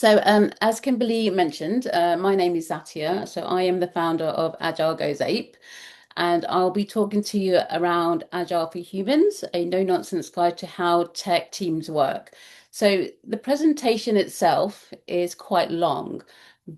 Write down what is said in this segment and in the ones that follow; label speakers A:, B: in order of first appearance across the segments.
A: So, as Kimberly mentioned, my name is Zatia. So, I am the founder of Agile Goes Ape, and I'll be talking to you around Agile for Humans, a no-nonsense guide to how tech teams work. So, the presentation itself is quite long,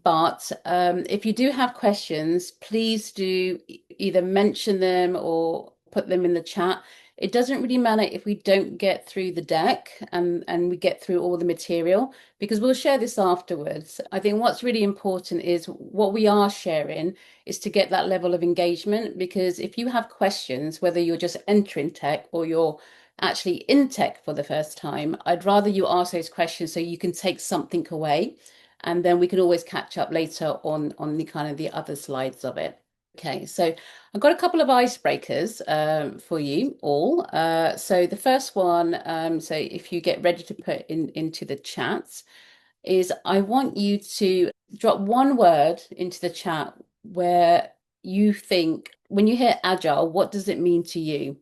A: but if you do have questions, please do either mention them or put them in the chat. It doesn't really matter if we don't get through the deck and we get through all the material because we'll share this afterwards. I think what's really important is what we are sharing is to get that level of engagement, because if you have questions, whether you're just entering tech or you're actually in tech for the first time, I'd rather you ask those questions so you can take something away, and then we can always catch up later on the kind of the other slides of it. Okay, so I've got a couple of icebreakers for you all. So the first one, so if you get ready to put into the chat, is I want you to drop one word into the chat where you think, when you hear agile, what does it mean to you?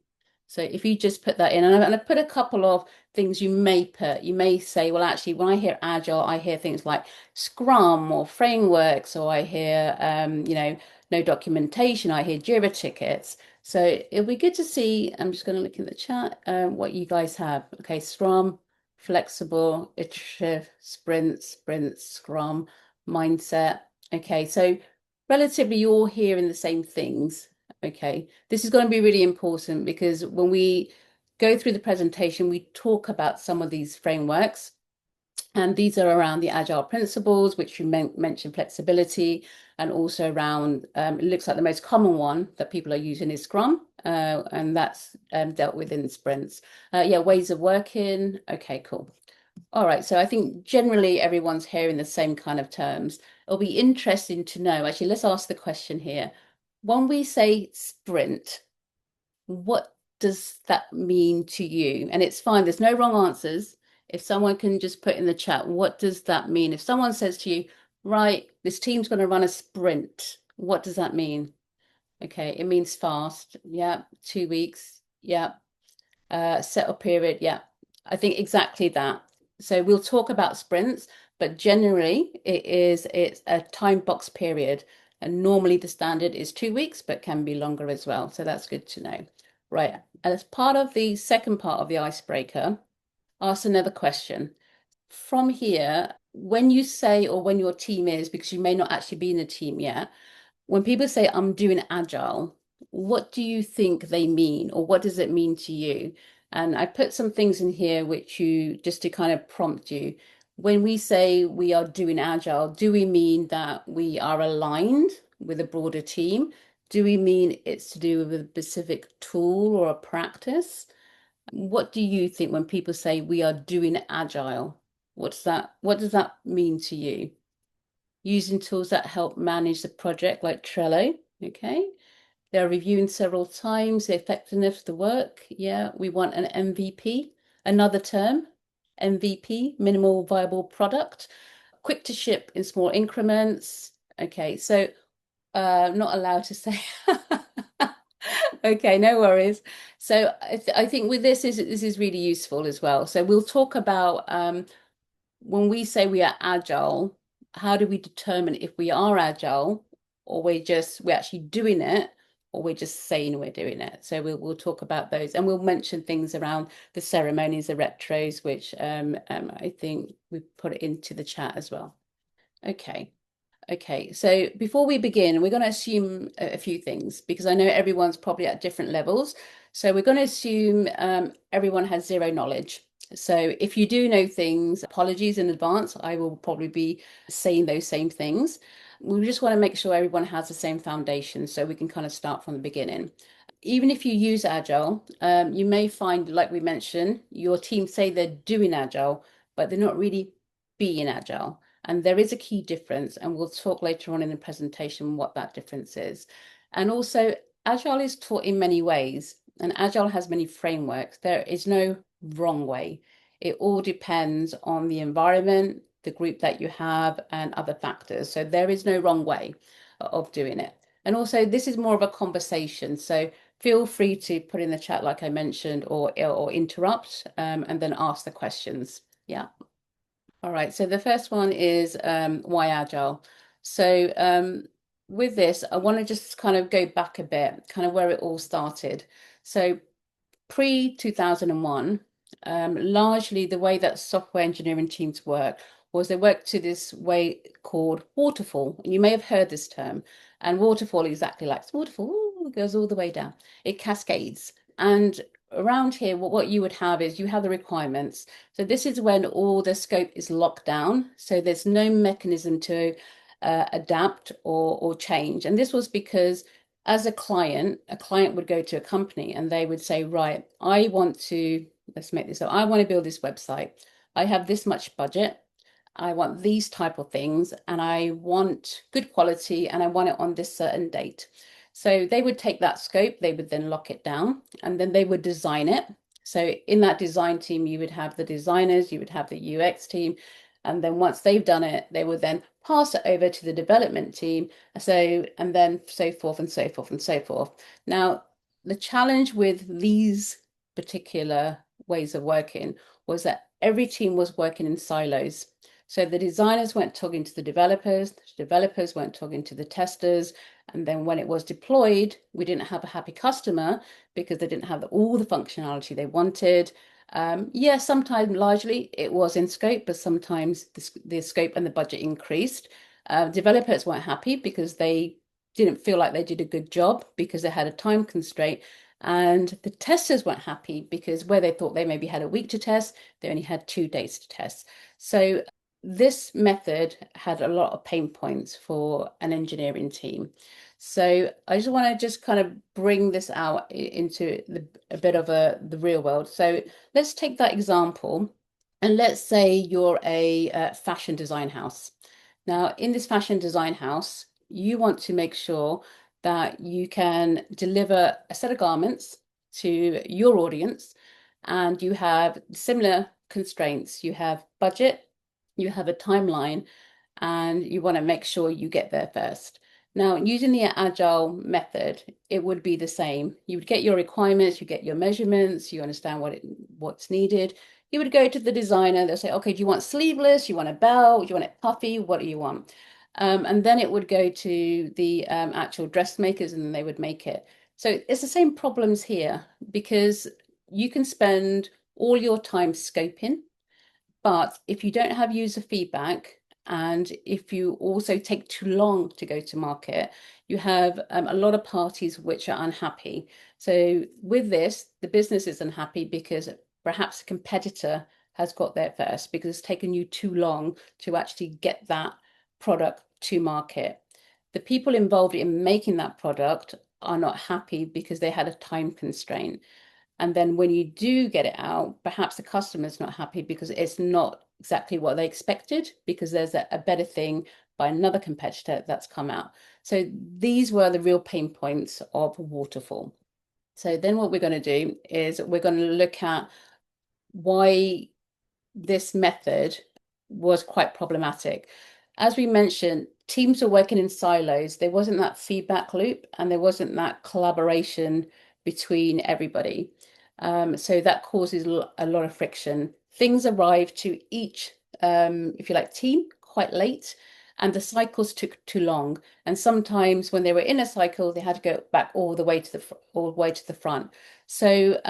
A: So if you just put that in, and I put a couple of things you may put. You may say, well, actually, when I hear agile, I hear things like Scrum or frameworks, or I hear, no documentation. I hear Jira tickets. So it'll be good to see. I'm just going to look in the chat what you guys have. Okay, Scrum, flexible, iterative, sprint, Scrum, mindset. Okay, so relatively you're all hearing the same things. Okay, this is going to be really important because when we go through the presentation, we talk about some of these frameworks. And these are around the agile principles, which you mentioned flexibility, and also around, it looks like the most common one that people are using is Scrum, and that's dealt with in sprints. Yeah, ways of working. Okay, cool. All right, so I think generally everyone's hearing the same kind of terms. It'll be interesting to know, actually, let's ask the question here. When we say sprint, what does that mean to you? And it's fine, there's no wrong answers. If someone can just put in the chat, what does that mean? If someone says to you, right, this team's going to run a sprint, what does that mean? Okay, it means fast. Yeah, 2 weeks. Yeah. Settle period. Yeah, I think exactly that. So we'll talk about sprints, but generally it's a time box period. And normally the standard is 2 weeks, but can be longer as well. So that's good to know. Right. As part of the second part of the icebreaker, ask another question. From here, when you say, or when your team is, because you may not actually be in a team yet, when people say, I'm doing agile, what do you think they mean, or what does it mean to you? And I put some things in here which you, just to kind of prompt you. When we say we are doing agile, do we mean that we are aligned with a broader team? Do we mean it's to do with a specific tool or a practice? What do you think when people say we are doing agile? What does that mean to you? Using tools that help manage the project like Trello. Okay. They're reviewing several times the effectiveness of the work. Yeah, we want an MVP, another term, MVP, minimal viable product, quick to ship in small increments. Okay, so not allowed to say. Okay, no worries. So I think with this is really useful as well. So we'll talk about when we say we are agile, how do we determine if we are agile, or we're actually doing it, or we're just saying we're doing it? So we'll talk about those, and we'll mention things around the ceremonies, the retros, which I think we put it into the chat as well. Okay. Okay, so before we begin, we're going to assume a few things because I know everyone's probably at different levels. So we're going to assume everyone has zero knowledge. So if you do know things, apologies in advance. I will probably be saying those same things. We just want to make sure everyone has the same foundation so we can kind of start from the beginning. Even if you use Agile, you may find, like we mentioned, your team say they're doing Agile, but they're not really being Agile. And there is a key difference, and we'll talk later on in the presentation what that difference is. And also, Agile is taught in many ways, and Agile has many frameworks. There is no wrong way. It all depends on the environment, the group that you have, and other factors. So there is no wrong way of doing it. And also, this is more of a conversation. So feel free to put in the chat, like I mentioned, or interrupt, and then ask the questions. Yeah. All right, so the first one is why Agile. So with this, I want to just kind of go back a bit, kind of where it all started. So pre-2001, largely the way that software engineering teams work was they work to this way called waterfall. And you may have heard this term. And waterfall exactly like waterfall, ooh, it goes all the way down. It cascades. And around here, what you would have is you have the requirements. So this is when all the scope is locked down. So there's no mechanism to adapt or change. And this was because as a client would go to a company and they would say, right, I want to, let's make this up, I want to build this website. I have this much budget. I want these type of things and I want good quality and I want it on this certain date. So they would take that scope, they would then lock it down and then they would design it. So in that design team, you would have the designers, you would have the UX team, and then once they've done it, they would then pass it over to the development team. So, and then so forth and so forth and so forth. Now, the challenge with these particular ways of working was that every team was working in silos. So the designers weren't talking to the developers weren't talking to the testers. And then when it was deployed, we didn't have a happy customer because they didn't have all the functionality they wanted. Yeah, sometimes largely it was in scope, but sometimes the scope and the budget increased. Developers weren't happy because they didn't feel like they did a good job because they had a time constraint. And the testers weren't happy because where they thought they maybe had a week to test, they only had 2 days to test. So this method had a lot of pain points for an engineering team. So I just want to just kind of bring this out into a bit of the real world. So let's take that example, and let's say you're a fashion design house. Now, in this fashion design house, you want to make sure that you can deliver a set of garments to your audience, and you have similar constraints. You have budget, you have a timeline, and you want to make sure you get there first. Now, using the agile method, it would be the same. You would get your requirements, you get your measurements, you understand what's needed. You would go to the designer, they'll say, okay, do you want sleeveless? You want a belt? Do you want it puffy? What do you want? And then it would go to the actual dressmakers and they would make it. So it's the same problems here because you can spend all your time scoping, but if you don't have user feedback and if you also take too long to go to market, you have a lot of parties which are unhappy. So with this, the business is unhappy because perhaps a competitor has got there first because it's taken you too long to actually get that product to market. The people involved in making that product are not happy because they had a time constraint. And then when you do get it out, perhaps the customer's not happy because it's not exactly what they expected because there's a better thing by another competitor that's come out. So these were the real pain points of waterfall. So then what we're going to do is we're going to look at why this method was quite problematic. As we mentioned, teams are working in silos. There wasn't that feedback loop and there wasn't that collaboration between everybody. So that causes a lot of friction. Things arrive to each, if you like, team quite late, and the cycles took too long. And sometimes when they were in a cycle, they had to go back all the way to the front. So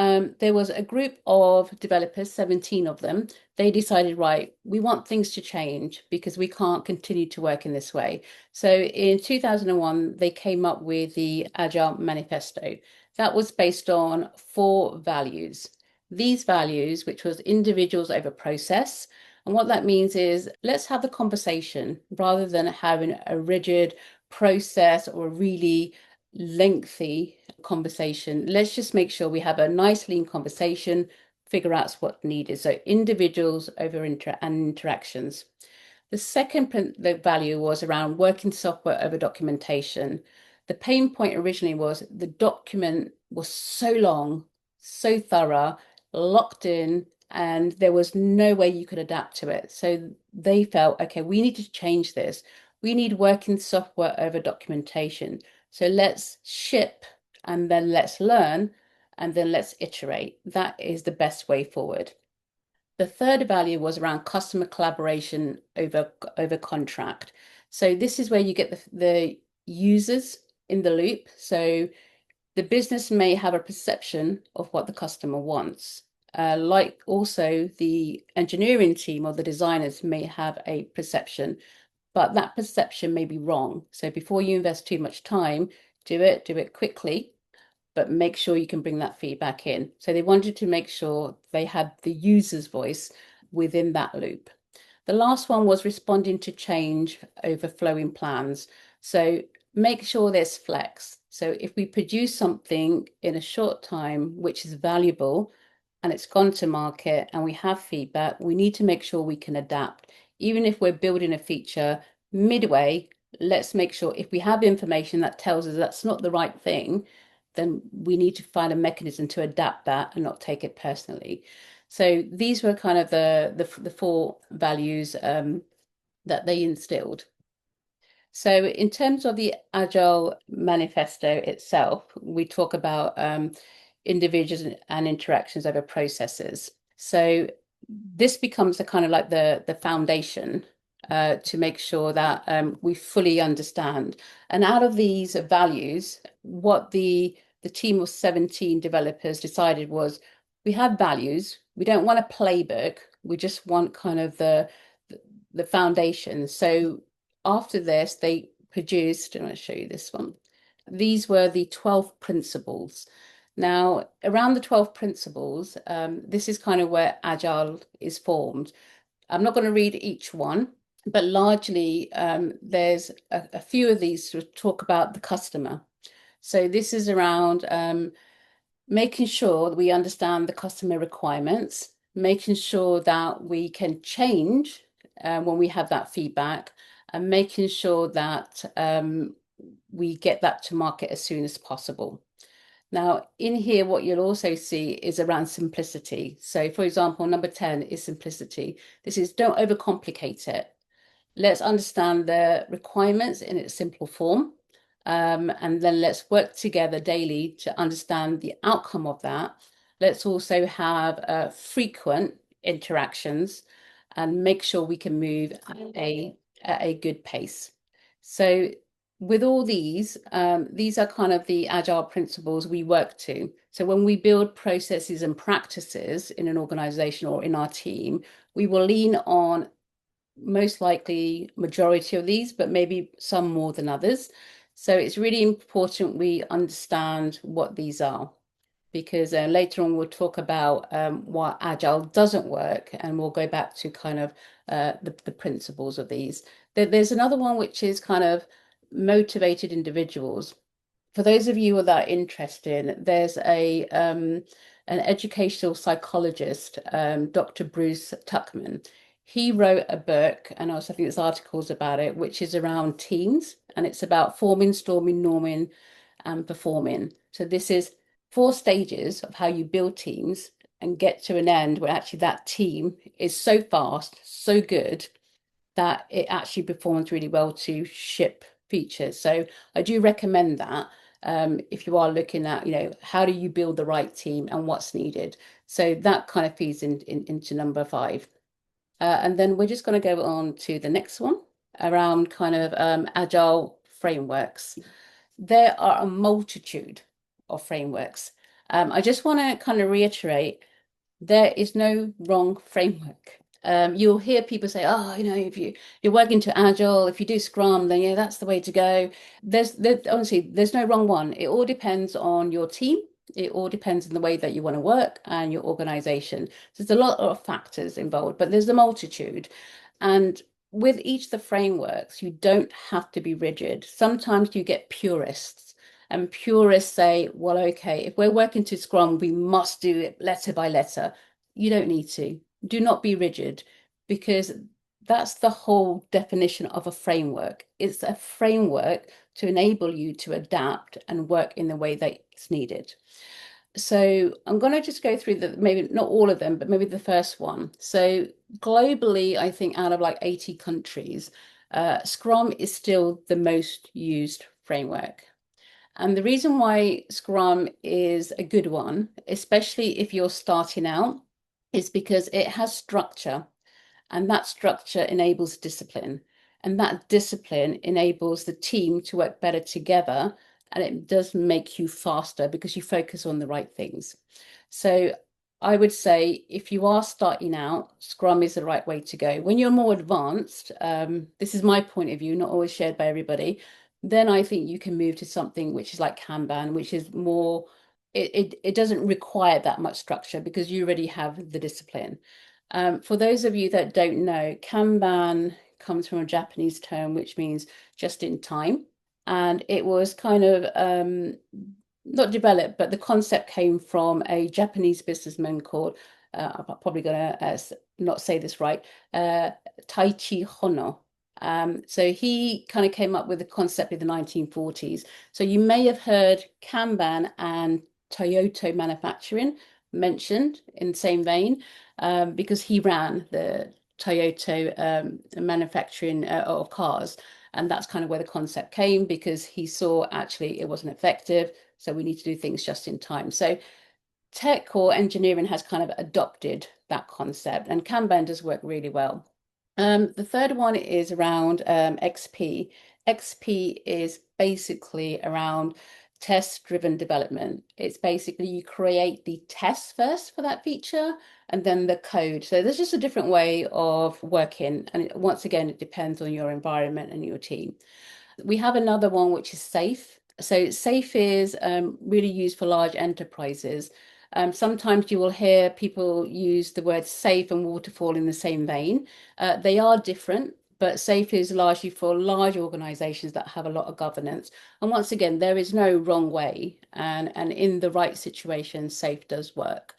A: there was a group of developers, 17 of them. They decided, right, we want things to change because we can't continue to work in this way. So in 2001, they came up with the Agile Manifesto. That was based on 4 values. These values, which was individuals over process. And what that means is let's have the conversation rather than having a rigid process or a really lengthy conversation. Let's just make sure we have a nice lean conversation, figure out what's needed. So individuals over interactions. The second the value was around working software over documentation. The pain point originally was the document was so long, so thorough, locked in, and there was no way you could adapt to it. So they felt, okay, we need to change this. We need working software over documentation. So let's ship and then let's learn and then let's iterate. That is the best way forward. The third value was around customer collaboration over contract. So this is where you get the users in the loop. So the business may have a perception of what the customer wants. Like also the engineering team or the designers may have a perception, but that perception may be wrong. So before you invest too much time, do it quickly, but make sure you can bring that feedback in. So they wanted to make sure they had the user's voice within that loop. The last one was responding to change overflowing plans. So make sure there's flex. So if we produce something in a short time, which is valuable, and it's gone to market and we have feedback, we need to make sure we can adapt. Even if we're building a feature midway, let's make sure if we have information that tells us that's not the right thing, then we need to find a mechanism to adapt that and not take it personally. So these were kind of the four values that they instilled. So in terms of the Agile Manifesto itself, we talk about individuals and interactions over processes. So this becomes a kind of like the foundation to make sure that we fully understand. And out of these values, what the team of 17 developers decided was we have values. We don't want a playbook. We just want kind of the foundation. So after this, they produced, and I'll show you this one. These were the 12 principles. Now, around the 12 principles, this is kind of where Agile is formed. I'm not going to read each one, but largely there's a few of these to talk about the customer. So this is around making sure that we understand the customer requirements, making sure that we can change when we have that feedback, and making sure that we get that to market as soon as possible. Now, in here, what you'll also see is around simplicity. So, for example, number 10 is simplicity. This is don't overcomplicate it. Let's understand the requirements in its simple form. And then let's work together daily to understand the outcome of that. Let's also have frequent interactions and make sure we can move at a good pace. So with all these are kind of the agile principles we work to. So when we build processes and practices in an organization or in our team, we will lean on most likely majority of these, but maybe some more than others. So it's really important we understand what these are, because later on we'll talk about why Agile doesn't work, and we'll go back to kind of the principles of these. There's another one which is kind of motivated individuals. For those of you that are interested, there's an educational psychologist, Dr. Bruce Tuckman. He wrote a book, and also I think there's articles about it, which is around teams, and it's about forming, storming, norming, and performing. So this is 4 stages of how you build teams and get to an end where actually that team is so fast, so good that it actually performs really well to ship features. So I do recommend that if you are looking at, how do you build the right team and what's needed. So that kind of feeds into number 5. And then we're just going to go on to the next one around kind of agile frameworks. There are a multitude of frameworks. I just want to kind of reiterate, there is no wrong framework. You'll hear people say, oh, if you're working to Agile, if you do Scrum, then yeah, that's the way to go. Honestly, there's no wrong one. It all depends on your team. It all depends on the way that you want to work and your organization. So there's a lot of factors involved, but there's a multitude. And with each of the frameworks, you don't have to be rigid. Sometimes you get purists, and purists say, well, okay, if we're working to Scrum, we must do it letter by letter. You don't need to. Do not be rigid, because that's the whole definition of a framework. It's a framework to enable you to adapt and work in the way that it's needed. So I'm going to just go through maybe not all of them, but maybe the first one. So globally, I think out of like 80 countries, Scrum is still the most used framework. And the reason why Scrum is a good one, especially if you're starting out, is because it has structure, and that structure enables discipline. And that discipline enables the team to work better together. And it does make you faster because you focus on the right things. So I would say if you are starting out, Scrum is the right way to go. When you're more advanced, this is my point of view, not always shared by everybody, then I think you can move to something which is like Kanban, which is more, it doesn't require that much structure because you already have the discipline. For those of you that don't know, Kanban comes from a Japanese term which means just in time. And it was kind of not developed, but the concept came from a Japanese businessman called, I'm probably going to not say this right, Taichi Hono. So he kind of came up with the concept in the 1940s. So you may have heard Kanban and Toyota manufacturing mentioned in the same vein, because he ran the Toyota manufacturing of cars. And that's kind of where the concept came, because he saw actually it wasn't effective. So we need to do things just in time. So tech or engineering has kind of adopted that concept, and Kanban does work really well. The third one is around XP. XP is basically around test-driven development. It's basically you create the test first for that feature and then the code. So there's just a different way of working. And once again, it depends on your environment and your team. We have another one, which is SAFe. So SAFe is really used for large enterprises. Sometimes you will hear people use the word safe and waterfall in the same vein. They are different, but SAFe is largely for large organizations that have a lot of governance. And once again, there is no wrong way. And in the right situation, SAFe does work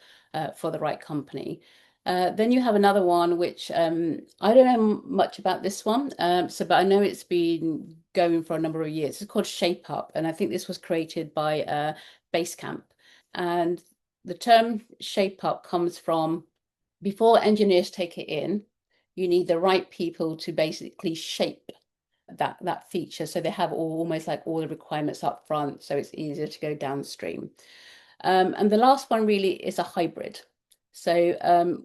A: for the right company. Then you have another one, which I don't know much about this one, but I know it's been going for a number of years. It's called Shape Up, and I think this was created by Basecamp. And the term Shape Up comes from, before engineers take it in, you need the right people to basically shape that feature, so they have almost like all the requirements up front, so it's easier to go downstream. And the last one really is a hybrid. So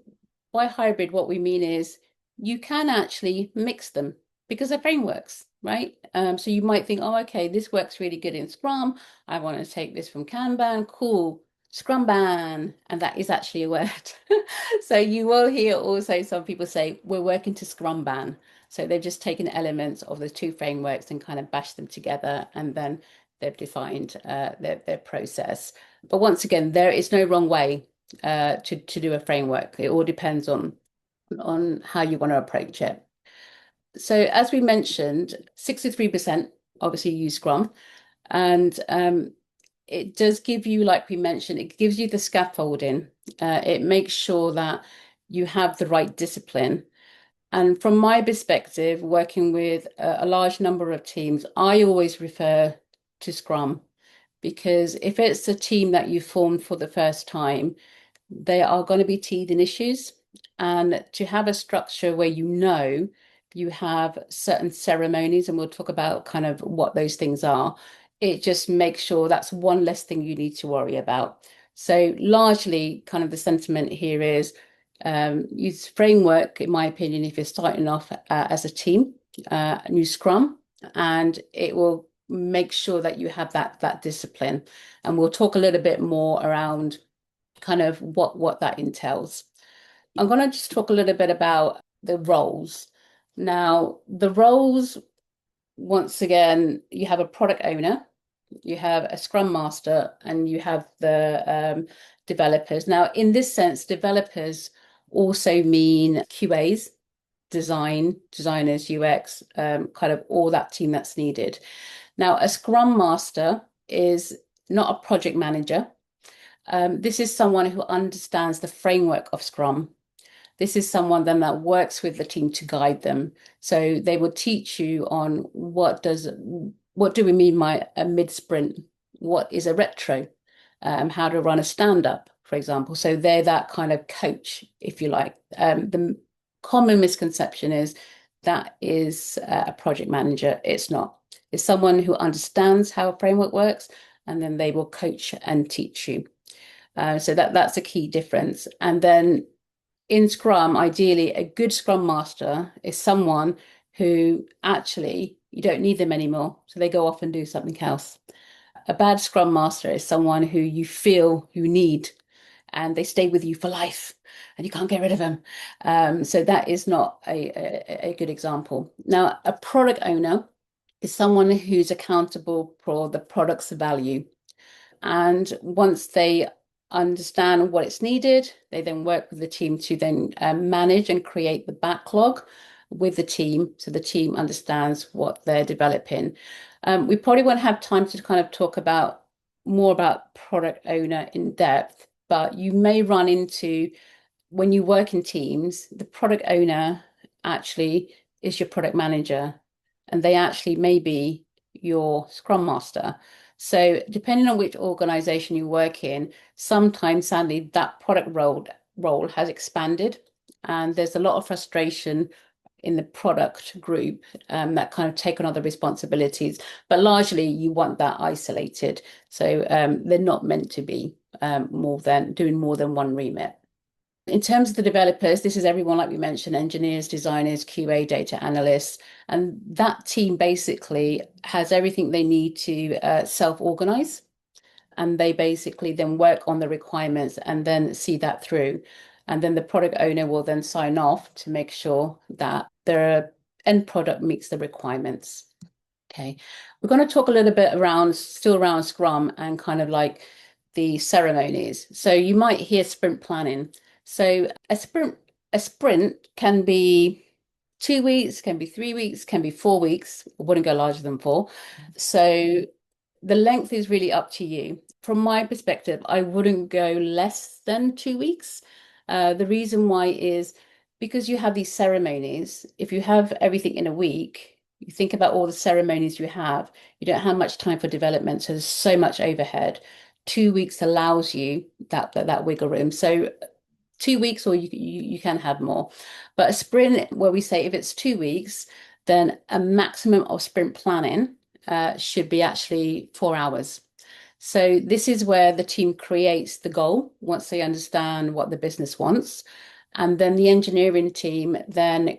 A: by hybrid, what we mean is you can actually mix them because they're frameworks, right? So you might think, oh, okay, this works really good in Scrum. I want to take this from Kanban. Cool. Scrumban, and that is actually a word. So you will hear also some people say, we're working to Scrumban. So they've just taken elements of the two frameworks and kind of bashed them together, and then they've defined their process. But once again, there is no wrong way to do a framework. It all depends on how you want to approach it. So as we mentioned, 63% obviously use Scrum, and it does give you, like we mentioned, it gives you the scaffolding. It makes sure that you have the right discipline. And from my perspective, working with a large number of teams, I always refer to Scrum, because if it's a team that you formed for the first time, there are going to be teething issues. And to have a structure where you have certain ceremonies, and we'll talk about kind of what those things are, it just makes sure that's one less thing you need to worry about. So largely kind of the sentiment here is use framework, in my opinion, if you're starting off as a team, use Scrum, and it will make sure that you have that discipline. And we'll talk a little bit more around kind of what that entails. I'm going to just talk a little bit about the roles. Now, the roles, once again, you have a product owner, you have a scrum master, and you have the developers. Now, in this sense, developers also mean QAs, designers, UX, kind of all that team that's needed. Now, a scrum master is not a project manager. This is someone who understands the framework of Scrum. This is someone then that works with the team to guide them. So they will teach you on what do we mean by a mid-sprint? What is a retro? How to run a stand-up, for example. So they're that kind of coach, if you like. The common misconception is that is a project manager. It's not. It's someone who understands how a framework works, and then they will coach and teach you. So that's a key difference. And then in Scrum, ideally, a good Scrum Master is someone who actually you don't need them anymore, so they go off and do something else. A bad Scrum Master is someone who you feel you need, and they stay with you for life, and you can't get rid of them. So that is not a good example. Now, a product owner is someone who's accountable for the product's value. And once they understand what is needed, they then work with the team to then manage and create the backlog with the team so the team understands what they're developing. We probably won't have time to kind of talk about more about product owner in depth, but you may run into when you work in teams, the product owner actually is your product manager, and they actually may be your scrum master. So depending on which organization you work in, sometimes sadly that product role has expanded, and there's a lot of frustration in the product group that kind of take on other responsibilities. But largely, you want that isolated, so they're not meant to be more than doing more than one remit. In terms of the developers, this is everyone, like we mentioned, engineers, designers, QA, data analysts, and that team basically has everything they need to self-organize, and they basically then work on the requirements and then see that through. And then the product owner will then sign off to make sure that their end product meets the requirements. Okay, we're going to talk a little bit around, still around Scrum and kind of like the ceremonies. So you might hear sprint planning. So a sprint can be 2 weeks, can be 3 weeks, can be 4 weeks. I wouldn't go larger than four. So the length is really up to you. From my perspective, I wouldn't go less than 2 weeks. The reason why is because you have these ceremonies. If you have everything in a week, you think about all the ceremonies you don't have much time for development, so there's so much overhead. 2 weeks allows you that wiggle room. So 2 weeks, or you can have more. But a sprint, where we say if it's 2 weeks, then a maximum of sprint planning should be actually 4 hours. So this is where the team creates the goal once they understand what the business wants. And then the engineering team then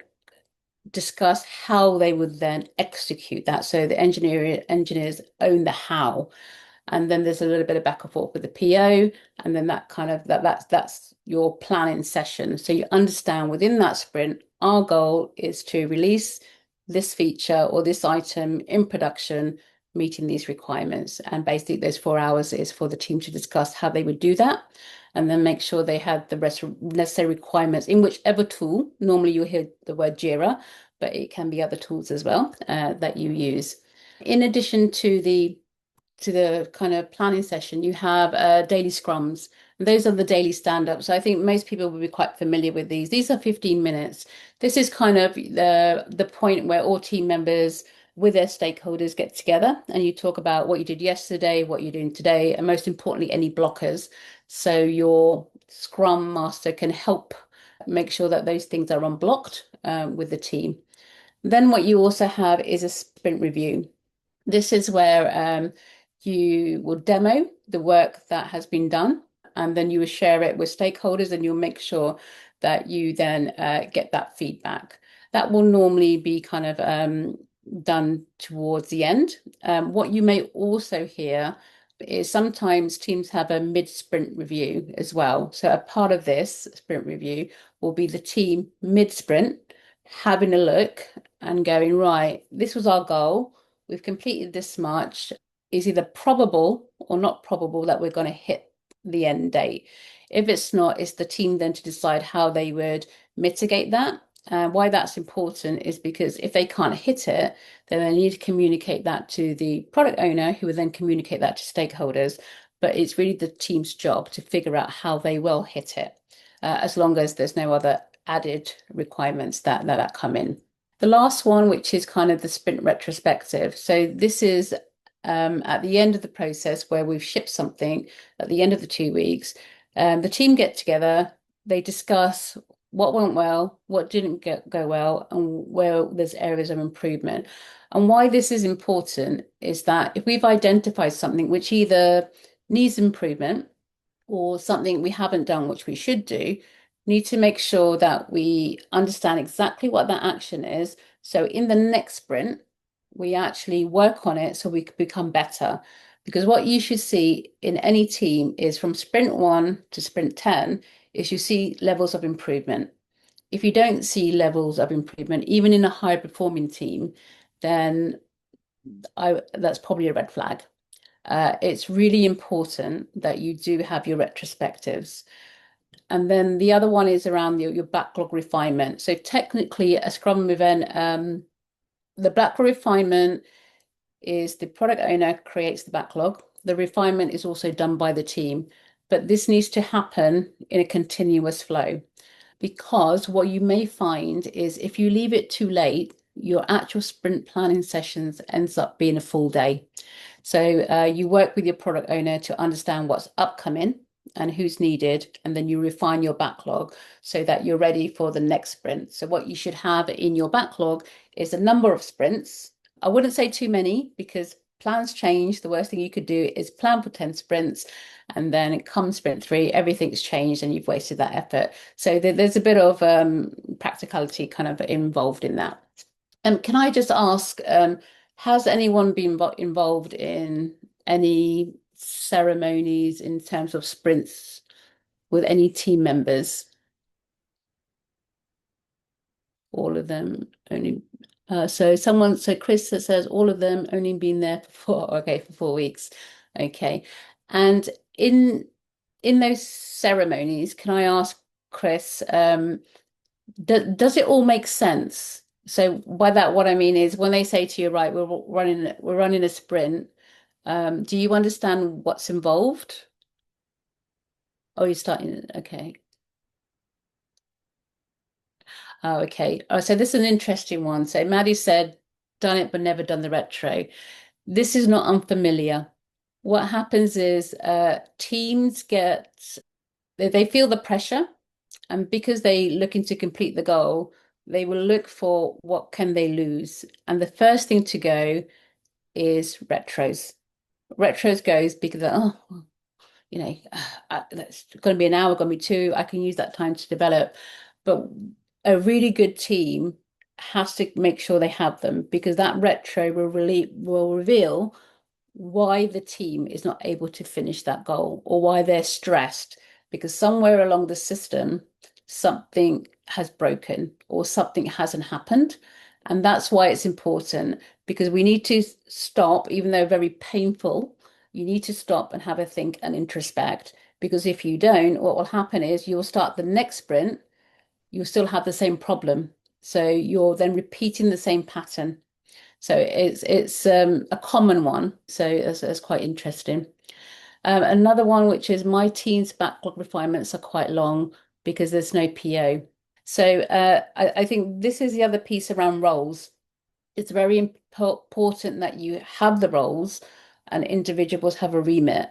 A: discuss how they would then execute that. So the engineers own the how. And then there's a little bit of back and forth with the PO, and then that kind of that's your planning session. So you understand within that sprint, our goal is to release this feature or this item in production, meeting these requirements. And basically, those 4 hours is for the team to discuss how they would do that, and then make sure they had the necessary requirements in whichever tool. Normally, you hear the word Jira, but it can be other tools as well that you use. In addition to the kind of planning session, you have daily scrums. And those are the daily stand-ups. So I think most people will be quite familiar with these. These are 15 minutes. This is kind of the point where all team members with their stakeholders get together and you talk about what you did yesterday, what you're doing today, and most importantly, any blockers. So your Scrum Master can help make sure that those things are unblocked with the team. Then what you also have is a sprint review. This is where you will demo the work that has been done, and then you will share it with stakeholders, and you'll make sure that you then get that feedback. That will normally be kind of done towards the end. What you may also hear is sometimes teams have a mid-sprint review as well. So a part of this sprint review will be the team mid-sprint having a look and going, right, this was our goal. We've completed this much. Is either probable or not probable that we're going to hit the end date. If it's not, it's the team then to decide how they would mitigate that. Why that's important is because if they can't hit it, then they need to communicate that to the product owner, who will then communicate that to stakeholders. But it's really the team's job to figure out how they will hit it, as long as there's no other added requirements that come in. The last one, which is kind of the sprint retrospective. So this is at the end of the process where we've shipped something at the end of the 2 weeks. The team get together, they discuss what went well, what didn't go well, and where there's areas of improvement. And why this is important is that if we've identified something which either needs improvement or something we haven't done, which we should do, need to make sure that we understand exactly what that action is. So in the next sprint, we actually work on it so we can become better. Because what you should see in any team is from sprint 1 to sprint 10 is you see levels of improvement. If you don't see levels of improvement, even in a high performing team, then that's probably a red flag. It's really important that you do have your retrospectives. And then the other one is around your backlog refinement. So technically, a Scrum event, the backlog refinement is the product owner creates the backlog. The refinement is also done by the team, but this needs to happen in a continuous flow because what you may find is if you leave it too late, your actual sprint planning sessions ends up being a full day. So you work with your product owner to understand what's upcoming and who's needed, and then you refine your backlog so that you're ready for the next sprint. So what you should have in your backlog is a number of sprints. I wouldn't say too many because plans change. The worst thing you could do is plan for 10 sprints and then it comes sprint 3, everything's changed and you've wasted that effort. So there's a bit of practicality kind of involved in that. Can I just ask, has anyone been involved in any ceremonies in terms of sprints with any team members? All of them only. So Chris says all of them only been there for 4 weeks. Okay. And in those ceremonies, can I ask Chris, does it all make sense? So by that, what I mean is when they say to you, right, we're running a sprint, do you understand what's involved? Oh, you're starting. Okay. Oh, okay. Oh, so this is an interesting one. So Maddie said, done it, but never done the retro. This is not unfamiliar. What happens is teams they feel the pressure, and because they looking to complete the goal, they will look for what can they lose. And the first thing to go is retros. Retros goes because, oh, that's going to be an hour, going to be two. I can use that time to develop. But a really good team has to make sure they have them because that retro will reveal why the team is not able to finish that goal or why they're stressed because somewhere along the system something has broken or something hasn't happened. And that's why it's important because we need to stop, even though very painful, you need to stop and have a think and introspect. Because if you don't, what will happen is you'll start the next sprint, you'll still have the same problem. So you're then repeating the same pattern. So it's a common one. So it's quite interesting. Another one, which is my team's backlog refinements are quite long because there's no PO. So I think this is the other piece around roles. It's very important that you have the roles and individuals have a remit.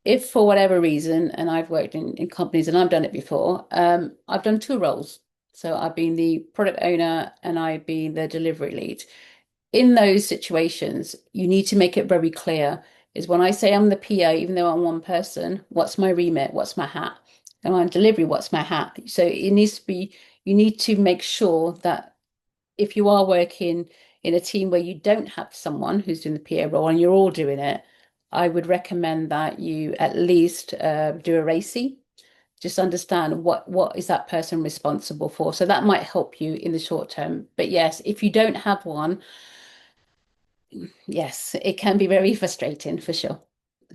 A: If for whatever reason, and I've worked in companies and I've done it before, I've done two roles. So I've been the product owner and I've been the delivery lead. In those situations, you need to make it very clear is when I say I'm the PO, even though I'm one person, what's my remit? What's my hat? And I'm delivery, what's my hat? So it needs to be, you need to make sure that if you are working in a team where you don't have someone who's doing the PO role and you're all doing it, I would recommend that you at least do a RACI. Just understand what is that person responsible for. So that might help you in the short term. But yes, if you don't have one, yes, it can be very frustrating for sure.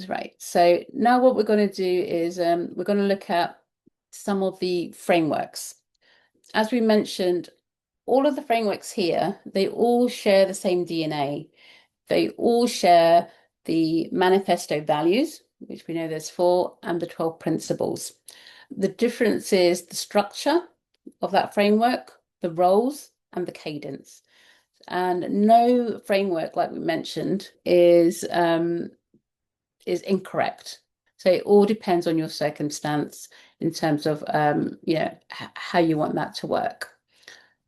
A: Right. So now what we're going to do is we're going to look at some of the frameworks. As we mentioned, all of the frameworks here, they all share the same DNA. They all share the manifesto values, which we know there's 4, and the 12 principles. The difference is the structure of that framework, the roles, and the cadence. And no framework, like we mentioned, is incorrect. So it all depends on your circumstance in terms of how you want that to work.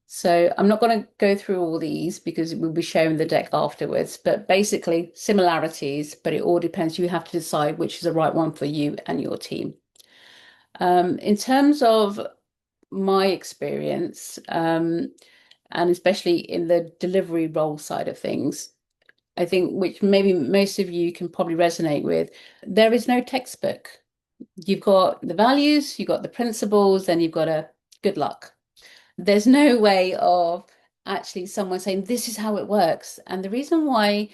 A: So I'm not going to go through all these because we'll be sharing the deck afterwards, but basically similarities, but it all depends. You have to decide which is the right one for you and your team. In terms of my experience, and especially in the delivery role side of things, I think, which maybe most of you can probably resonate with, there is no textbook. You've got the values, you've got the principles, then you've got a good luck. There's no way of actually someone saying this is how it works. And the reason why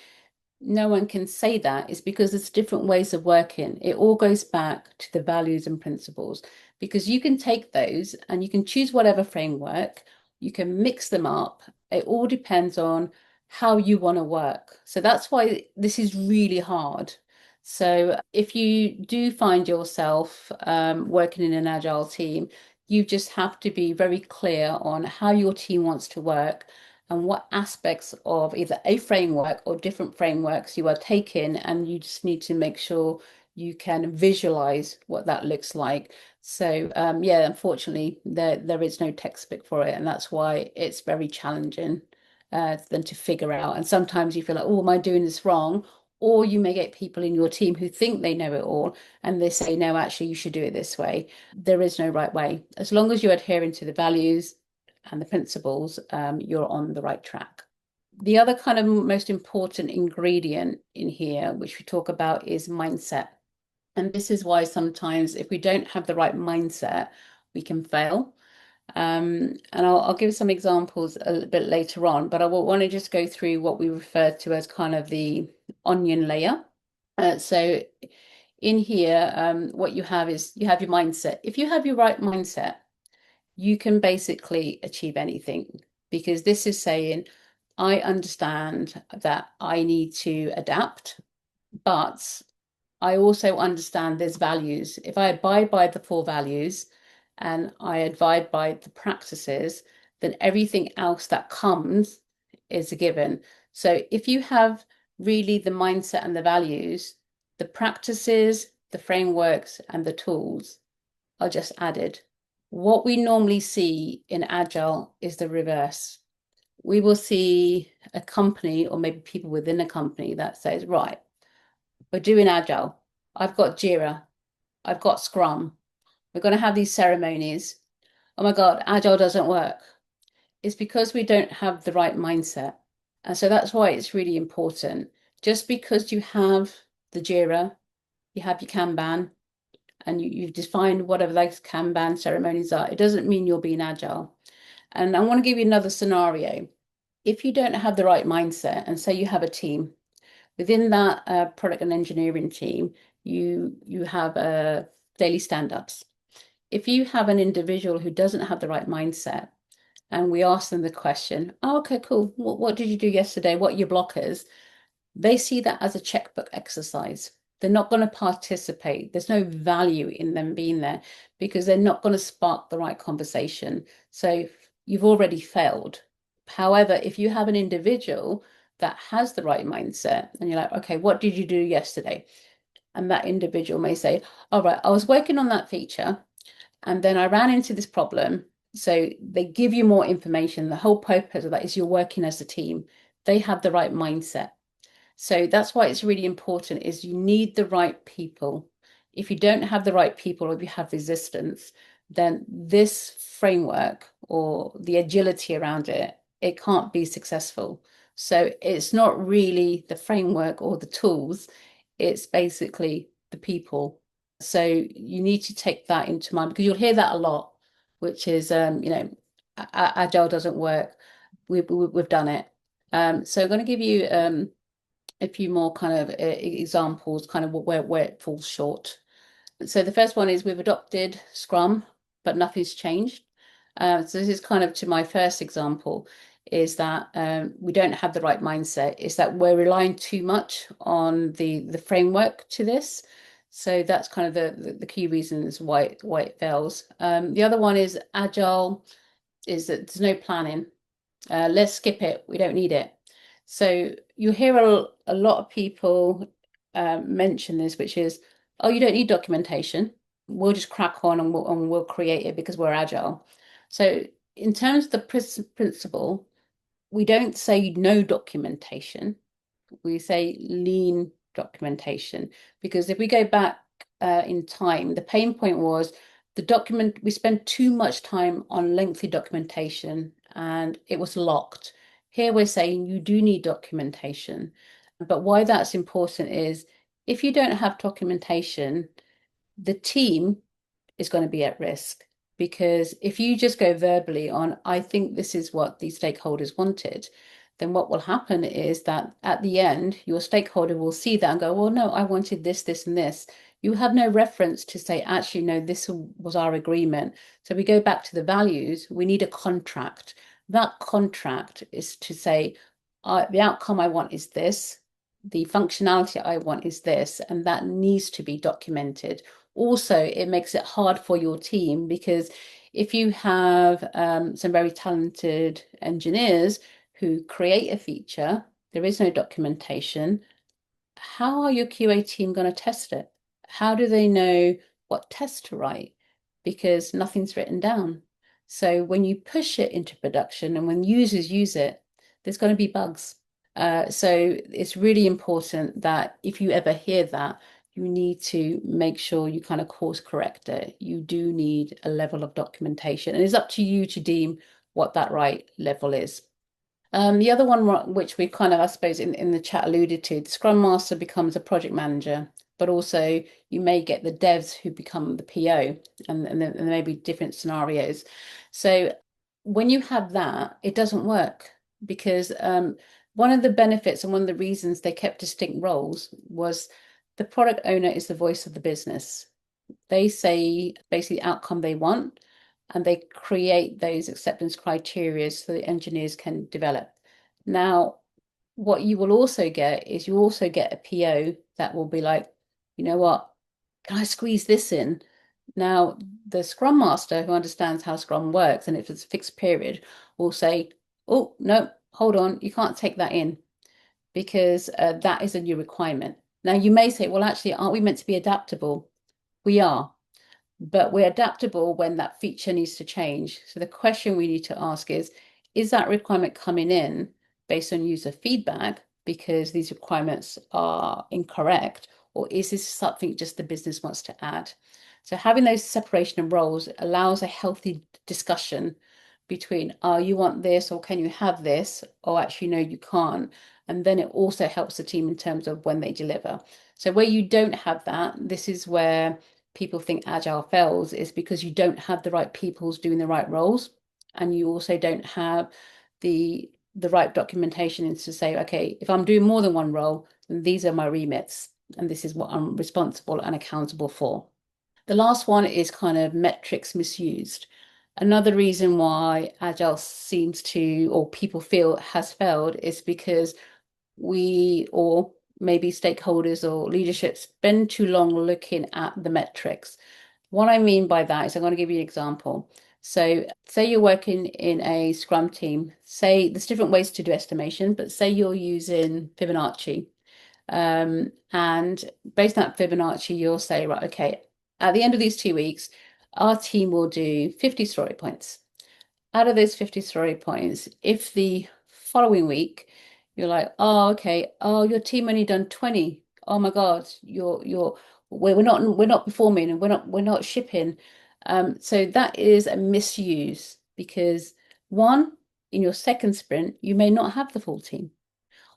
A: no one can say that is because there's different ways of working. It all goes back to the values and principles, because you can take those and you can choose whatever framework, you can mix them up. It all depends on how you want to work. So that's why this is really hard. So if you do find yourself working in an agile team, you just have to be very clear on how your team wants to work and what aspects of either a framework or different frameworks you are taking, and you just need to make sure you can visualize what that looks like. So yeah, unfortunately, there is no textbook for it, and that's why it's very challenging then to figure out. And sometimes you feel like, oh, am I doing this wrong? Or you may get people in your team who think they know it all, and they say, no, actually, you should do it this way. There is no right way. As long as you're adhering to the values and the principles, you're on the right track. The other kind of most important ingredient in here, which we talk about, is mindset. And this is why sometimes if we don't have the right mindset, we can fail. And I'll give some examples a little bit later on, but I will want to just go through what we refer to as kind of the onion layer. So in here, what you have is you have your mindset. If you have your right mindset, you can basically achieve anything, because this is saying, I understand that I need to adapt, but I also understand there's values. If I abide by the four values and I abide by the practices, then everything else that comes is a given. So if you have really the mindset and the values, the practices, the frameworks, and the tools are just added. What we normally see in Agile is the reverse. We will see a company, or maybe people within a company, that says, right, we're doing Agile. I've got Jira. I've got Scrum. We're going to have these ceremonies. Oh my God, Agile doesn't work. It's because we don't have the right mindset. And so that's why it's really important. Just because you have the Jira, you have your Kanban, and you've defined whatever those Kanban ceremonies are, it doesn't mean you're being agile. And I want to give you another scenario. If you don't have the right mindset, and say you have a team, within that product and engineering team, you have daily stand-ups. If you have an individual who doesn't have the right mindset, and we ask them the question, oh, okay, cool. What did you do yesterday? What are your blockers? They see that as a checkbook exercise. They're not going to participate. There's no value in them being there, because they're not going to spark the right conversation. So you've already failed. However, if you have an individual that has the right mindset and you're like, okay, what did you do yesterday? And that individual may say, all right, I was working on that feature and then I ran into this problem. So they give you more information. The whole purpose of that is you're working as a team. They have the right mindset. So that's why it's really important, is you need the right people. If you don't have the right people, or if you have resistance, then this framework or the agility around it, it can't be successful. So it's not really the framework or the tools, it's basically the people. So you need to take that into mind, because you'll hear that a lot, which is, Agile doesn't work. We've done it. So I'm going to give you a few more kind of examples, kind of where it falls short. So the first one is we've adopted Scrum, but nothing's changed. So this is kind of to my first example, is that we don't have the right mindset. Is that we're relying too much on the framework to this. So that's kind of the key reasons why it fails. The other one is Agile, is that there's no planning. Let's skip it. We don't need it. So you hear a lot of people mention this, which is, oh, you don't need documentation. We'll just crack on and we'll create it because we're agile. So in terms of the principle, we don't say no documentation. We say lean documentation, because if we go back in time, the pain point was we spent too much time on lengthy documentation and it was locked. Here we're saying you do need documentation. But why that's important is if you don't have documentation, the team is going to be at risk. Because if you just go verbally on, I think this is what the stakeholders wanted, then what will happen is that at the end, your stakeholder will see that and go, well, no, I wanted this, this, and this. You have no reference to say, actually, no, this was our agreement. So we go back to the values, we need a contract. That contract is to say, the outcome I want is this, the functionality I want is this, and that needs to be documented. Also, it makes it hard for your team because if you have some very talented engineers who create a feature, there is no documentation. How are your QA team going to test it? How do they know what test to write? Because nothing's written down. So when you push it into production and when users use it, there's going to be bugs. So it's really important that if you ever hear that, you need to make sure you kind of course correct it. You do need a level of documentation, and it's up to you to deem what that right level is. The other one, which we kind of, I suppose, in the chat alluded to, the Scrum Master becomes a project manager, but also you may get the devs who become the PO, and there may be different scenarios. So when you have that, it doesn't work because one of the benefits and one of the reasons they kept distinct roles was the product owner is the voice of the business. They say basically the outcome they want, and they create those acceptance criteria so the engineers can develop. Now, what you will also get is you also get a PO that will be like, you know what, can I squeeze this in? Now, the Scrum Master who understands how Scrum works and if it's a fixed period will say, oh, no, hold on, you can't take that in because that is a new requirement. Now, you may say, well, actually, aren't we meant to be adaptable? We are, but we're adaptable when that feature needs to change. So the question we need to ask is that requirement coming in based on user feedback because these requirements are incorrect, or is this something just the business wants to add? So having those separation of roles allows a healthy discussion between, oh, you want this, or can you have this? Or actually, no, you can't. And then it also helps the team in terms of when they deliver. So where you don't have that, this is where people think Agile fails, is because you don't have the right peoples doing the right roles, and you also don't have the right documentation to say, okay, if I'm doing more than one role, then these are my remits, and this is what I'm responsible and accountable for. The last one is kind of metrics misused. Another reason why Agile seems to, or people feel has failed, is because we, or maybe stakeholders or leadership, spend too long looking at the metrics. What I mean by that is I'm going to give you an example. So say you're working in a Scrum team, say there's different ways to do estimation, but say you're using Fibonacci. And based on that Fibonacci, you'll say, right, okay, at the end of these 2 weeks, our team will do 50 story points. Out of those 50 story points, if the following week you're like, oh, okay, oh, your team only done 20. Oh my God, we're not performing and we're not shipping. So that is a misuse because one, in your second sprint, you may not have the full team.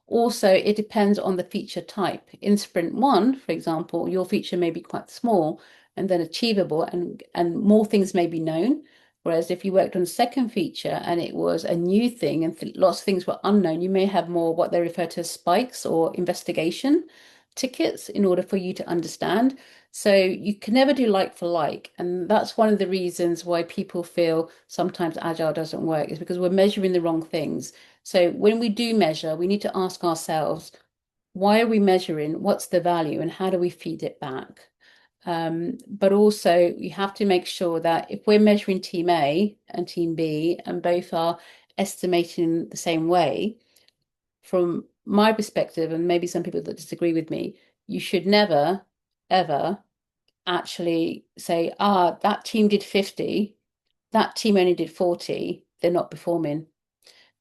A: Also, it depends on the feature type. In sprint one, for example, your feature may be quite small and then achievable and more things may be known. Whereas if you worked on a second feature and it was a new thing and lots of things were unknown, you may have more what they refer to as spikes or investigation tickets in order for you to understand. So you can never do like for like. And that's one of the reasons why people feel sometimes Agile doesn't work, is because we're measuring the wrong things. So when we do measure, we need to ask ourselves, why are we measuring? What's the value and how do we feed it back? But also you have to make sure that if we're measuring team A and team B and both are estimating the same way, from my perspective, and maybe some people that disagree with me, you should never, ever actually say, that team did 50, that team only did 40, they're not performing.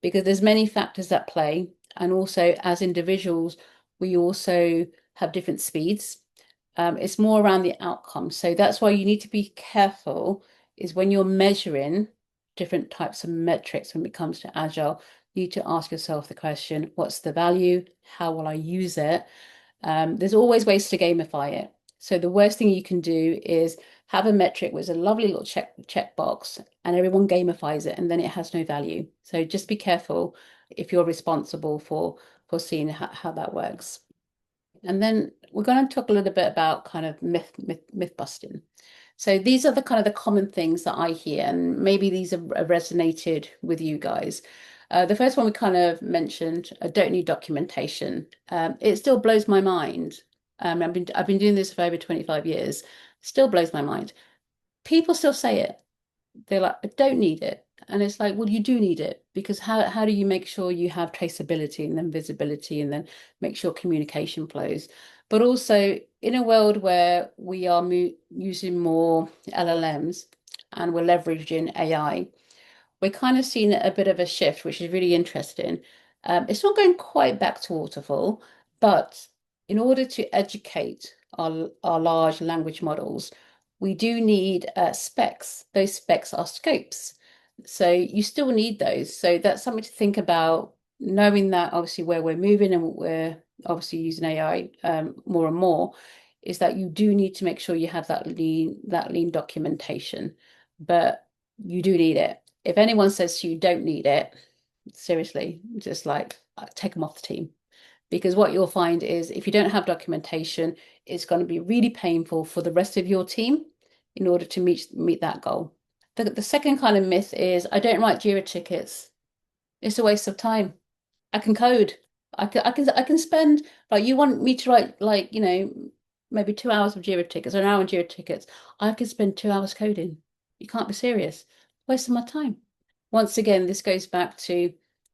A: Because there's many factors at play. And also as individuals, we also have different speeds. It's more around the outcome. So that's why you need to be careful is when you're measuring different types of metrics when it comes to Agile, you need to ask yourself the question, what's the value? How will I use it? There's always ways to gamify it. So the worst thing you can do is have a metric with a lovely little check box and everyone gamifies it and then it has no value. So just be careful if you're responsible for seeing how that works. And then we're going to talk a little bit about kind of myth busting. So these are the kind of the common things that I hear, and maybe these have resonated with you guys. The first one we kind of mentioned, I don't need documentation. It still blows my mind. I've been doing this for over 25 years. Still blows my mind. People still say it. They're like, I don't need it. And it's like, well, you do need it because how do you make sure you have traceability and then visibility and then make sure communication flows? But also in a world where we are using more LLMs and we're leveraging AI, we're kind of seeing a bit of a shift, which is really interesting. It's not going quite back to waterfall, but in order to educate our large language models, we do need specs. Those specs are scopes. So you still need those. So that's something to think about, knowing that obviously where we're moving and we're obviously using AI more and more, is that you do need to make sure you have that lean documentation. But you do need it. If anyone says to you don't need it, seriously, just like take them off the team. Because what you'll find is if you don't have documentation, it's going to be really painful for the rest of your team in order to meet that goal. The second kind of myth is I don't write Jira tickets. It's a waste of time. I can code. I can spend like you want me to write like, maybe 2 hours of Jira tickets or an hour on Jira tickets. I can spend 2 hours coding. You can't be serious. Wasting my time. Once again, this goes back to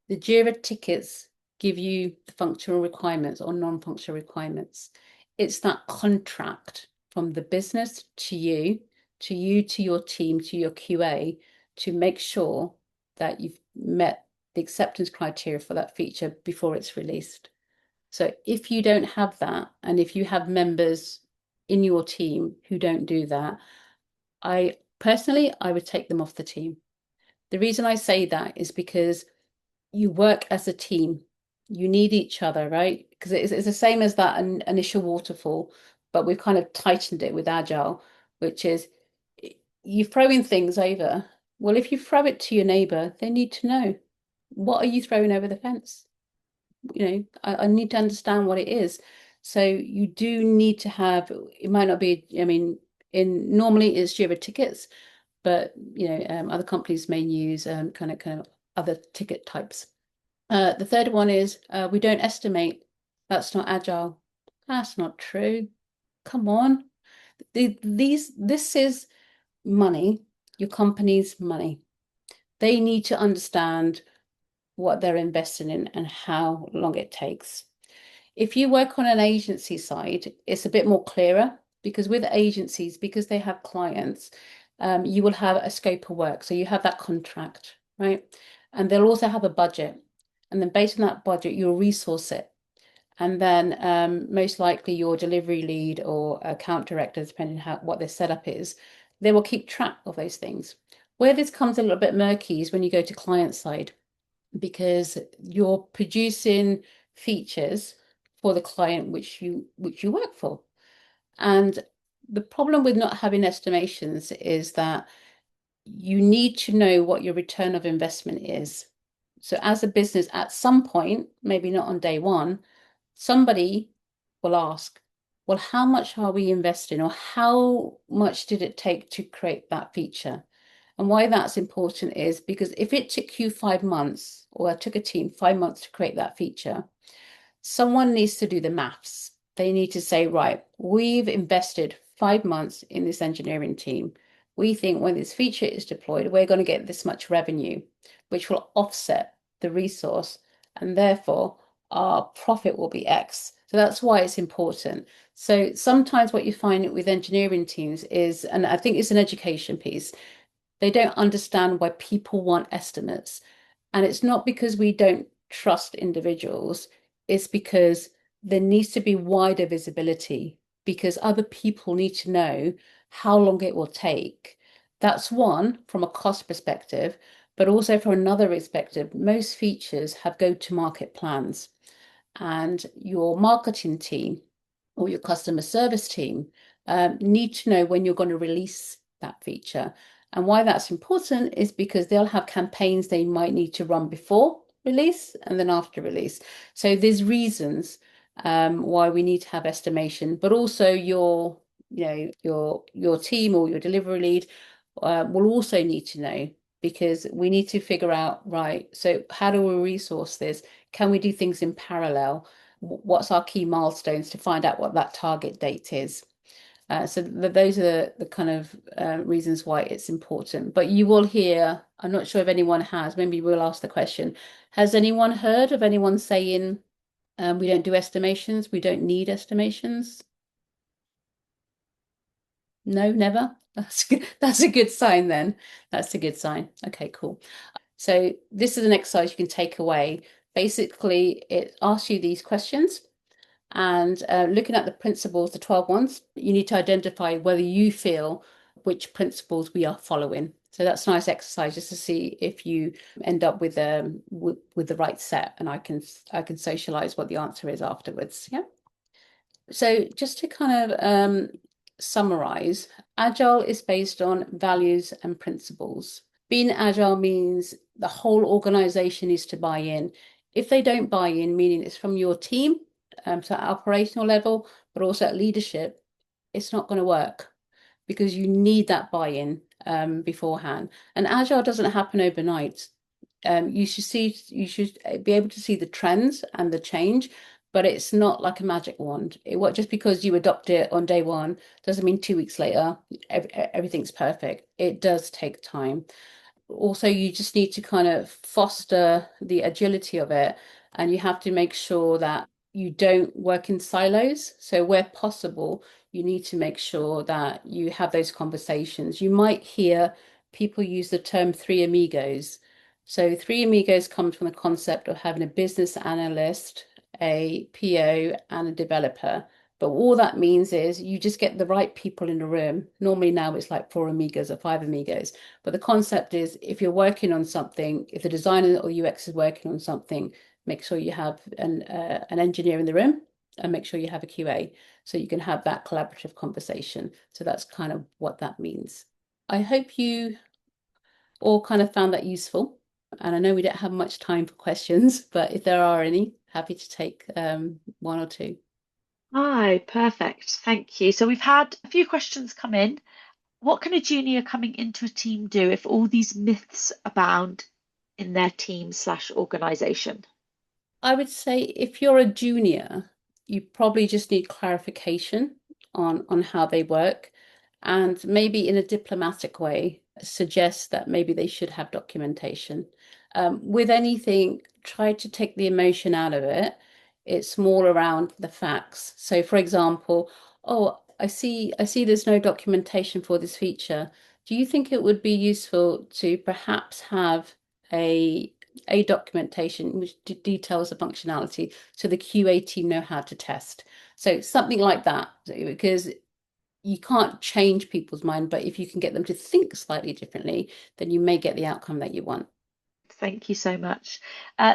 A: the Jira tickets give you the functional requirements or non-functional requirements. It's that contract from the business to you, to your team, to your QA, to make sure that you've met the acceptance criteria for that feature before it's released. So if you don't have that, and if you have members in your team who don't do that, I personally, I would take them off the team. The reason I say that is because you work as a team. You need each other, right? Because it's the same as that initial waterfall, but we've kind of tightened it with Agile, which is you're throwing things over. Well, if you throw it to your neighbor, they need to know, what are you throwing over the fence? I need to understand what it is. So you do need to have, it might not be, I mean, in normally it's Jira tickets, but other companies may use kind of other ticket types. The third one is we don't estimate. That's not agile. That's not true. Come on. This is money, your company's money. They need to understand what they're investing in and how long it takes. If you work on an agency side, it's a bit more clearer because with agencies, because they have clients, you will have a scope of work. So you have that contract, right? And they'll also have a budget. And then based on that budget, you'll resource it. And then most likely your delivery lead or account director, depending on what their setup is, they will keep track of those things. Where this comes a little bit murky is when you go to client side, because you're producing features for the client which you work for. And the problem with not having estimations is that you need to know what your return of investment is. So as a business, at some point, maybe not on day one, somebody will ask, well, how much are we investing, or how much did it take to create that feature? And why that's important is because if it took you 5 months, or it took a team 5 months to create that feature, someone needs to do the maths. They need to say, right, we've invested 5 months in this engineering team. We think when this feature is deployed, we're going to get this much revenue, which will offset the resource, and therefore our profit will be X. So that's why it's important. So sometimes what you find with engineering teams is, and I think it's an education piece, they don't understand why people want estimates. And it's not because we don't trust individuals, it's because there needs to be wider visibility because other people need to know how long it will take. That's one from a cost perspective, but also from another perspective, most features have go-to-market plans, and your marketing team or your customer service team need to know when you're going to release that feature. And why that's important is because they'll have campaigns they might need to run before release and then after release. So there's reasons why we need to have estimation, but also your team or your delivery lead will also need to know, because we need to figure out, right, so how do we resource this? Can we do things in parallel? What's our key milestones to find out what that target date is? So those are the kind of reasons why it's important. But you will hear, I'm not sure if anyone has, maybe we'll ask the question, has anyone heard of anyone saying we don't do estimations, we don't need estimations? No, never. That's a good sign then. That's a good sign. Okay, cool. So this is an exercise you can take away. Basically, it asks you these questions, and looking at the principles, the 12 ones, you need to identify whether you feel which principles we are following. So that's a nice exercise just to see if you end up with the right set, and I can socialize what the answer is afterwards. Yeah. So just to kind of summarize, Agile is based on values and principles. Being Agile means the whole organization needs to buy in. If they don't buy in, meaning it's from your team, so at operational level, but also at leadership, it's not going to work, because you need that buy-in beforehand. And Agile doesn't happen overnight. You should be able to see the trends and the change, but it's not like a magic wand. Just because you adopt it on day one doesn't mean 2 weeks later everything's perfect. It does take time. Also, you just need to kind of foster the agility of it, and you have to make sure that you don't work in silos. So where possible, you need to make sure that you have those conversations. You might hear people use the term three amigos. So three amigos comes from the concept of having a business analyst, a PO, and a developer. But all that means is you just get the right people in the room. Normally now it's like four amigos or five amigos. But the concept is, if you're working on something, if the designer or UX is working on something, make sure you have an engineer in the room, and make sure you have a QA, so you can have that collaborative conversation. So that's kind of what that means. I hope you all kind of found that useful. And I know we don't have much time for questions, but if there are any, happy to take one or two.
B: Hi, perfect. Thank you. So we've had a few questions come in. What can a junior coming into a team do if all these myths abound in their team slash organization?
A: I would say if you're a junior, you probably just need clarification on how they work, and maybe in a diplomatic way suggest that maybe they should have documentation. With anything, try to take the emotion out of it. It's more around the facts. So, for example, oh, I see there's no documentation for this feature. Do you think it would be useful to perhaps have a a documentation which details the functionality so the QA team know how to test? So something like that, because you can't change people's mind, but if you can get them to think slightly differently, then you may get the outcome that you want.
B: Thank you so much.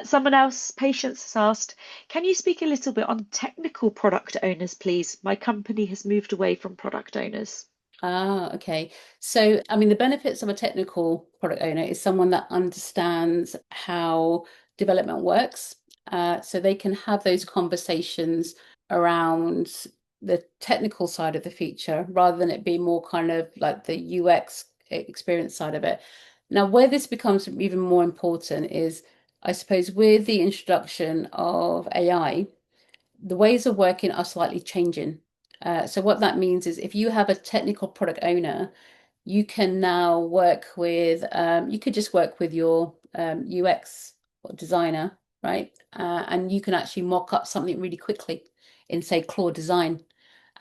B: Someone else, Patience, has asked, can you speak a little bit on technical product owners, please? My company has moved away from product owners.
A: Ah, okay. So, I mean, the benefits of a technical product owner is someone that understands how development works. So they can have those conversations around the technical side of the feature rather than it being more kind of like the UX experience side of it. Now, where this becomes even more important is, I suppose, with the introduction of AI, the ways of working are slightly changing. So what that means is, if you have a technical product owner, you can now work with, you could just work with your UX or designer, right? And you can actually mock up something really quickly in, say, Claude Design.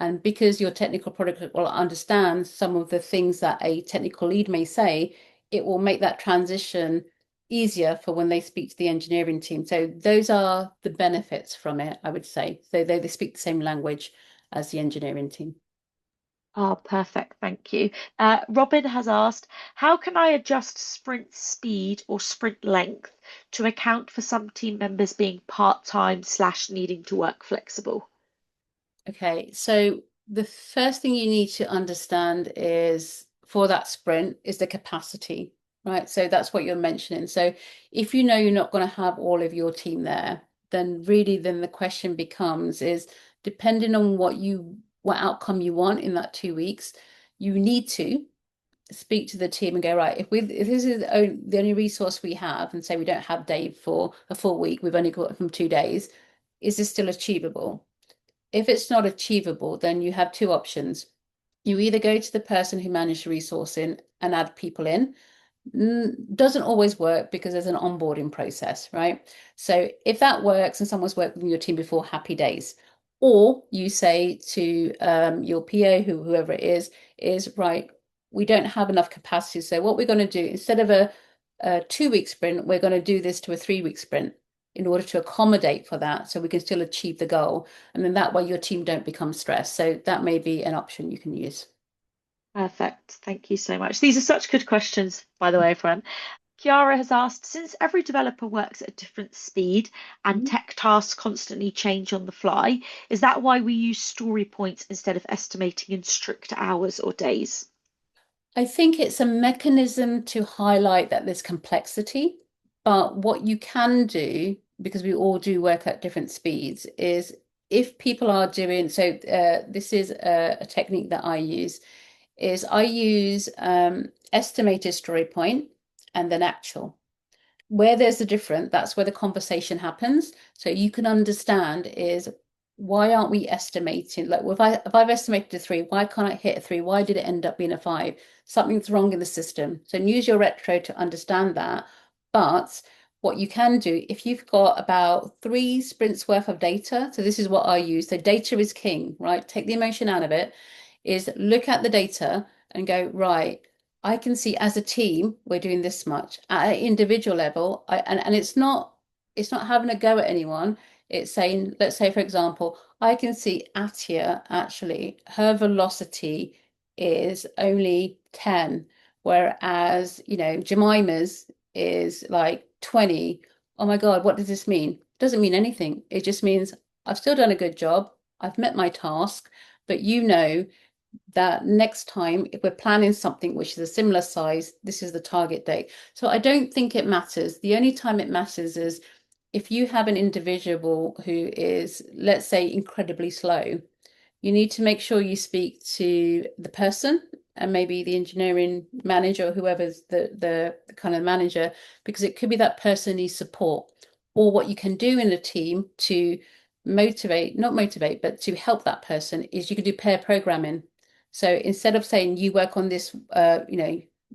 A: And because your technical product will understand some of the things that a technical lead may say, it will make that transition easier for when they speak to the engineering team. So those are the benefits from it, I would say. So they speak the same language. as the engineering team.
B: Oh, perfect. Thank you. Robin has asked, how can I adjust sprint speed or sprint length to account for some team members being part-time slash needing to work flexible?
A: Okay, so the first thing you need to understand is for that sprint is the capacity, right? So that's what you're mentioning. So if you know you're not going to have all of your team there, then the question becomes is depending on what outcome you want in that 2 weeks, you need to speak to the team and go, right, if this is the only resource we have, and say we don't have Dave for a full week, we've only got him 2 days, is this still achievable? If it's not achievable, then you have two options. You either go to the person who managed resourcing and add people in. Doesn't always work because there's an onboarding process, right? So if that works and someone's worked with your team before, happy days. Or you say to your PO, whoever it is right, we don't have enough capacity. So what we're going to do, instead of a 2 week sprint, we're going to do this to a 3 week sprint in order to accommodate for that so we can still achieve the goal. And then that way your team don't become stressed. So that may be an option you can use.
B: Perfect. Thank you so much. These are such good questions, by the way, everyone. Kiara has asked, since every developer works at a different speed and
A: Mhm.
B: tech tasks constantly change on the fly, is that why we use story points instead of estimating in strict hours or days?
A: I think it's a mechanism to highlight that there's complexity, but what you can do, because we all do work at different speeds, is if people are doing, so this is a technique that I use, is I use estimated story point and then actual. Where there's a difference, that's where the conversation happens. So you can understand is why aren't we estimating? Like if I've estimated a 3, why can't I hit a 3? Why did it end up being a 5? Something's wrong in the system. So use your retro to understand that. But what you can do if you've got about 3 sprints worth of data, so this is what I use. So data is king, right? Take the emotion out of it, is look at the data and go, right, I can see as a team we're doing this much. At an individual level, and it's not having a go at anyone. It's saying, let's say, for example, I can see Atia actually her velocity is only 10, whereas, Jemima's is like 20. Oh my God, what does this mean? It doesn't mean anything. It just means I've still done a good job. I've met my task, but that next time, if we're planning something which is a similar size, this is the target date. So I don't think it matters. The only time it matters is if you have an individual who is, let's say, incredibly slow, you need to make sure you speak to the person and maybe the engineering manager or whoever's the kind of manager, because it could be that person needs support. Or what you can do in a team to not motivate, but to help that person is you can do pair programming. So instead of saying you work on this,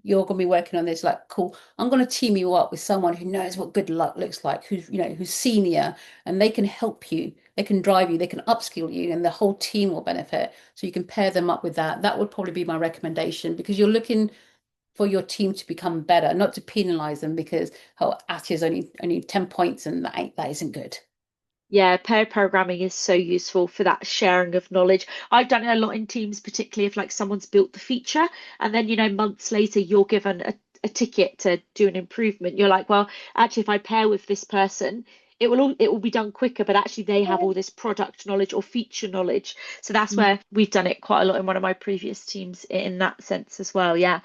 A: you're going to be working on this, like, cool, I'm going to team you up with someone who knows what good luck looks like, who's senior, and they can help you, they can drive you, they can upskill you, and the whole team will benefit. So you can pair them up with that. That would probably be my recommendation because you're looking for your team to become better, not to penalize them because Atia's only 10 points and that isn't good.
B: Yeah, pair programming is so useful for that sharing of knowledge. I've done it a lot in teams, particularly if like someone's built the feature and then, months later you're given a ticket to do an improvement. You're like, well, actually, if I pair with this person, it will be done quicker, but actually they have all this product knowledge or feature knowledge. So that's where we've done it quite a lot in one of my previous teams in that sense as well. Yeah.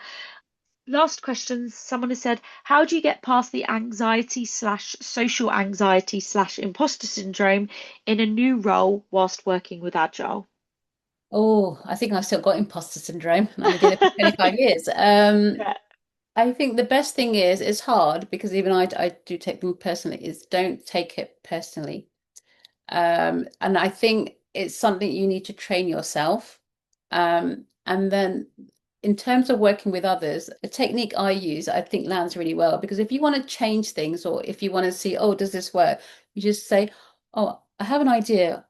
B: Last questions. Someone has said, how do you get past the anxiety slash social anxiety slash imposter syndrome in a new role whilst working with Agile?
A: Oh, I think I've still got imposter syndrome. I only did it for 25 years.
B: Yeah.
A: I think the best thing is it's hard because even I do take them personally, is don't take it personally. And I think it's something you need to train yourself. And then in terms of working with others, a technique I use, I think lands really well because if you want to change things or if you want to see, oh, does this work? You just say, oh, I have an idea.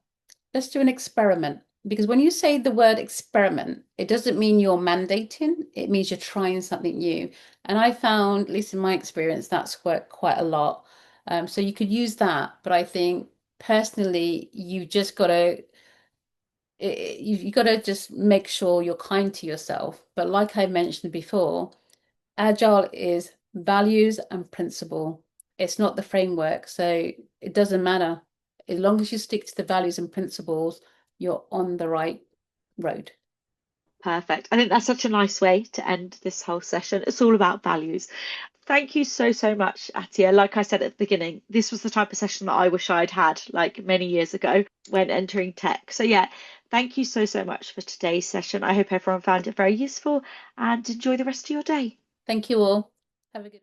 A: Let's do an experiment. Because when you say the word experiment, it doesn't mean you're mandating, it means you're trying something new. And I found, at least in my experience, that's worked quite a lot. So you could use that, but I think personally, you just got to You've got to just make sure you're kind to yourself. But like I mentioned before, Agile is values and principle. It's not the framework. So it doesn't matter. As long as you stick to the values and principles, you're on the right road.
B: Perfect. I think that's such a nice way to end this whole session. It's all about values. Thank you so, so much, Atia. Like I said at the beginning, this was the type of session that I wish I'd had like many years ago when entering tech. So, yeah, thank you so, so much for today's session. I hope everyone found it very useful and enjoy the rest of your day.
A: Thank you all. Have a good